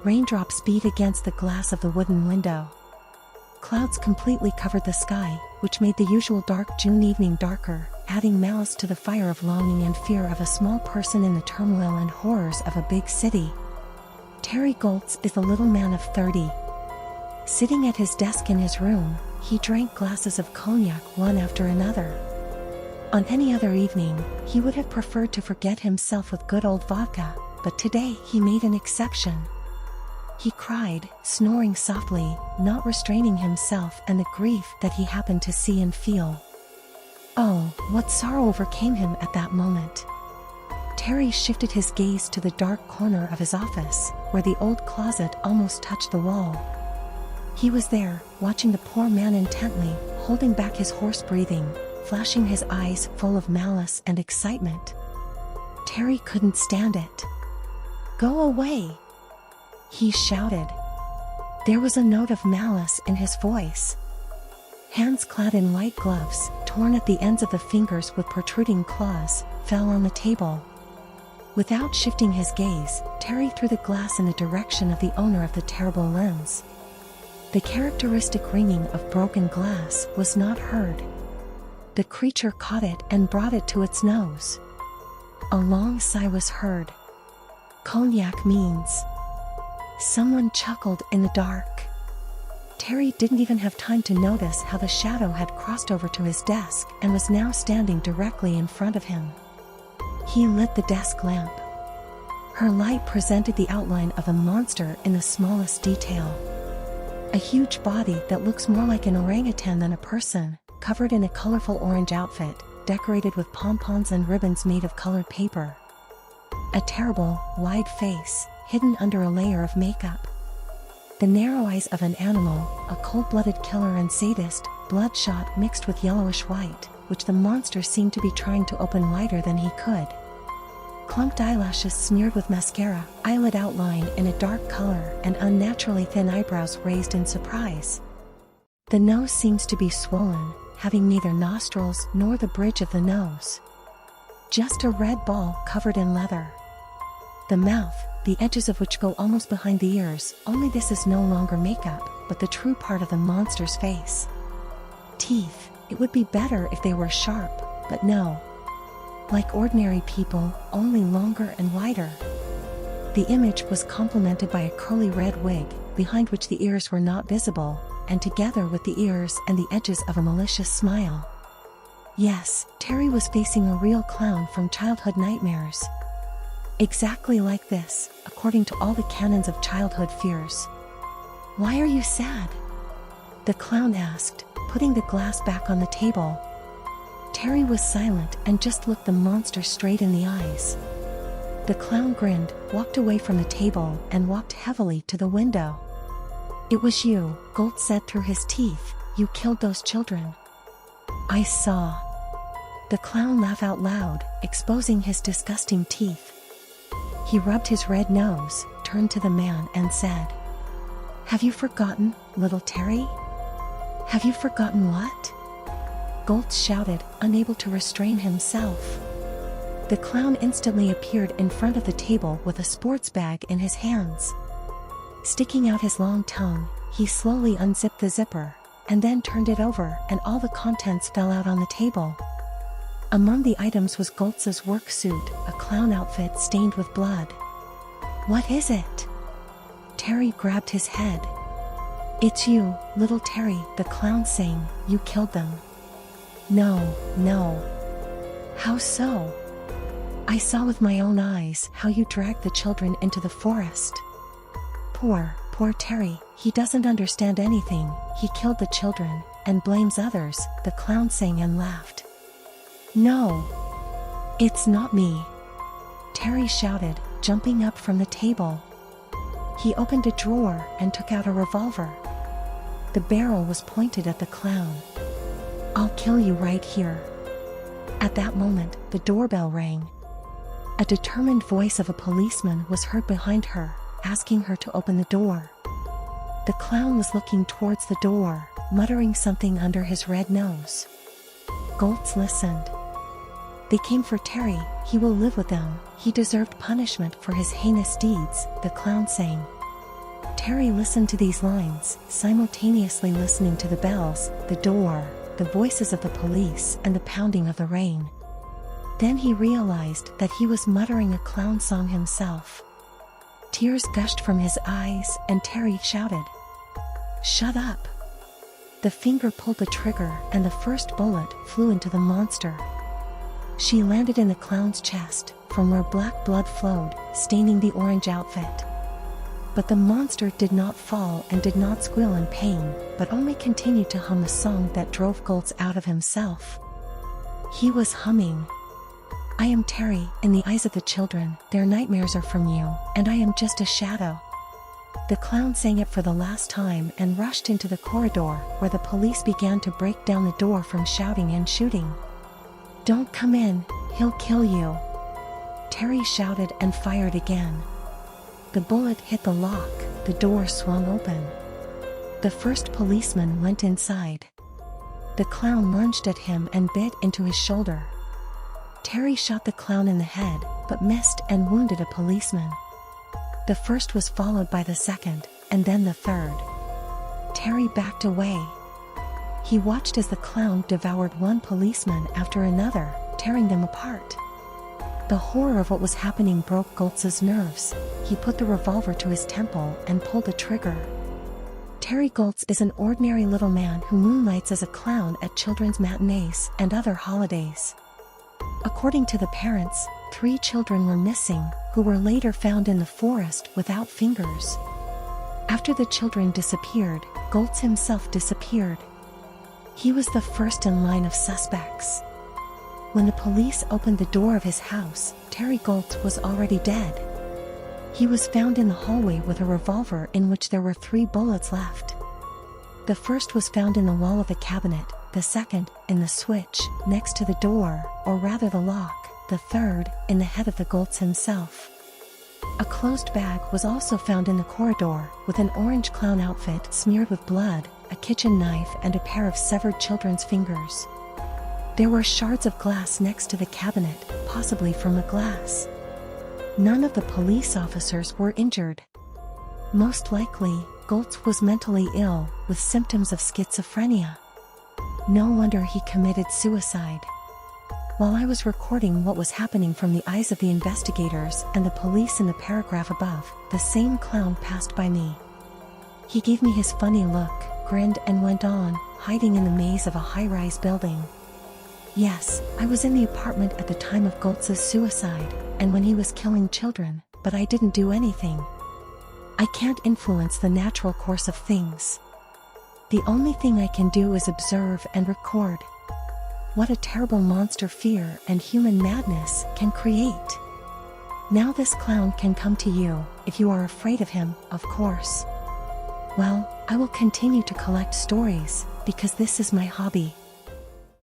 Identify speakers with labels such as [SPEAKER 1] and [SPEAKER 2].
[SPEAKER 1] Raindrops beat against the glass of the wooden window. Clouds completely covered the sky, which made the usual dark June evening darker, adding malice to the fire of longing and fear of a small person in the turmoil and horrors of a big city. Terry Goltz is a little man of 30. Sitting at his desk in his room, he drank glasses of cognac one after another. On any other evening, he would have preferred to forget himself with good old vodka, but today he made an exception. He cried, snoring softly, not restraining himself and the grief that he happened to see and feel. Oh, what sorrow overcame him at that moment. Terry shifted his gaze to the dark corner of his office, where the old closet almost touched the wall. He was there, watching the poor man intently, holding back his hoarse breathing, flashing his eyes full of malice and excitement. Terry couldn't stand it. "Go away!" he shouted. There was a note of malice in his voice. Hands clad in white gloves, torn at the ends of the fingers with protruding claws, fell on the table. Without shifting his gaze, Terry threw the glass in the direction of the owner of the terrible lens. The characteristic ringing of broken glass was not heard. The creature caught it and brought it to its nose. A long sigh was heard. Cognac means. Someone chuckled in the dark. Terry didn't even have time to notice how the shadow had crossed over to his desk and was now standing directly in front of him. He lit the desk lamp. Her light presented the outline of a monster in the smallest detail. A huge body that looks more like an orangutan than a person, covered in a colorful orange outfit, decorated with pompons and ribbons made of colored paper. A terrible, wide face, hidden under a layer of makeup. The narrow eyes of an animal, a cold-blooded killer and sadist, bloodshot mixed with yellowish white, which the monster seemed to be trying to open wider than he could. Clumped eyelashes smeared with mascara, eyelid outline in a dark color, and unnaturally thin eyebrows raised in surprise. The nose seems to be swollen, having neither nostrils nor the bridge of the nose. Just a red ball covered in leather. The mouth, the edges of which go almost behind the ears, only this is no longer makeup, but the true part of the monster's face. Teeth, it would be better if they were sharp, but no. Like ordinary people, only longer and wider. The image was complemented by a curly red wig, behind which the ears were not visible, and together with the ears and the edges of a malicious smile. Yes, Terry was facing a real clown from childhood nightmares. Exactly like this, according to all the canons of childhood fears. "Why are you sad?" the clown asked, putting the glass back on the table. Terry was silent and just looked the monster straight in the eyes. The clown grinned, walked away from the table, and walked heavily to the window. "It was you," Gold said through his teeth. "You killed those children." "I saw." The clown laughed out loud, exposing his disgusting teeth. He rubbed his red nose, turned to the man and said, "Have you forgotten, little Terry? Have you forgotten what?" Gold shouted, unable to restrain himself. The clown instantly appeared in front of the table with a sports bag in his hands. Sticking out his long tongue, he slowly unzipped the zipper, and then turned it over, and all the contents fell out on the table. Among the items was Goltz's work suit, a clown outfit stained with blood. "What is it?" Terry grabbed his head. "It's you, little Terry," the clown sang. "You killed them." "No, no." "How so?" "I saw with my own eyes how you dragged the children into the forest." Poor Terry, he doesn't understand anything. He killed the children, and blames others," the clown sang and laughed. "No, it's not me," Terry shouted, jumping up from the table. He opened a drawer and took out a revolver. The barrel was pointed at the clown. "I'll kill you right here." At that moment, the doorbell rang. A determined voice of a policeman was heard behind her, asking her to open the door. The clown was looking towards the door, muttering something under his red nose. Goltz listened. "They came for Terry, he will live with them, he deserved punishment for his heinous deeds," the clown sang. Terry listened to these lines, simultaneously listening to the bells, the door, the voices of the police, and the pounding of the rain. Then he realized that he was muttering a clown song himself. Tears gushed from his eyes, and Terry shouted, "Shut up!" The finger pulled the trigger, and the first bullet flew into the monster. She landed in the clown's chest, from where black blood flowed, staining the orange outfit. But the monster did not fall and did not squeal in pain, but only continued to hum a song that drove Goltz out of himself. He was humming, "I am Terry, in the eyes of the children, their nightmares are from you, and I am just a shadow." The clown sang it for the last time and rushed into the corridor, where the police began to break down the door from shouting and shooting. "Don't come in, he'll kill you!" Terry shouted and fired again. The bullet hit the lock, the door swung open. The first policeman went inside. The clown lunged at him and bit into his shoulder. Terry shot the clown in the head, but missed and wounded a policeman. The first was followed by the second, and then the third. Terry backed away. He watched as the clown devoured one policeman after another, tearing them apart. The horror of what was happening broke Goltz's nerves. He put the revolver to his temple and pulled the trigger. Terry Goltz is an ordinary little man who moonlights as a clown at children's matinees and other holidays. According to the parents, 3 children were missing, who were later found in the forest without fingers. After the children disappeared, Goltz himself disappeared. He was the first in line of suspects. When the police opened the door of his house, Terry Goltz was already dead. He was found in the hallway with a revolver in which there were 3 bullets left. The first was found in the wall of a cabinet, the second, in the switch, next to the door, or rather the lock, the third, in the head of the Goltz himself. A closed bag was also found in the corridor, with an orange clown outfit smeared with blood, a kitchen knife and a pair of severed children's fingers. There were shards of glass next to the cabinet, possibly from a glass. None of the police officers were injured. Most likely, Goltz was mentally ill, with symptoms of schizophrenia. No wonder he committed suicide. While I was recording what was happening from the eyes of the investigators and the police in the paragraph above, the same clown passed by me. He gave me his funny look, grinned and went on, hiding in the maze of a high-rise building. Yes, I was in the apartment at the time of Goltz's suicide, and when he was killing children, but I didn't do anything. I can't influence the natural course of things. The only thing I can do is observe and record. What a terrible monster fear and human madness can create. Now this clown can come to you, if you are afraid of him, of course. Well, I will continue to collect stories, because this is my hobby.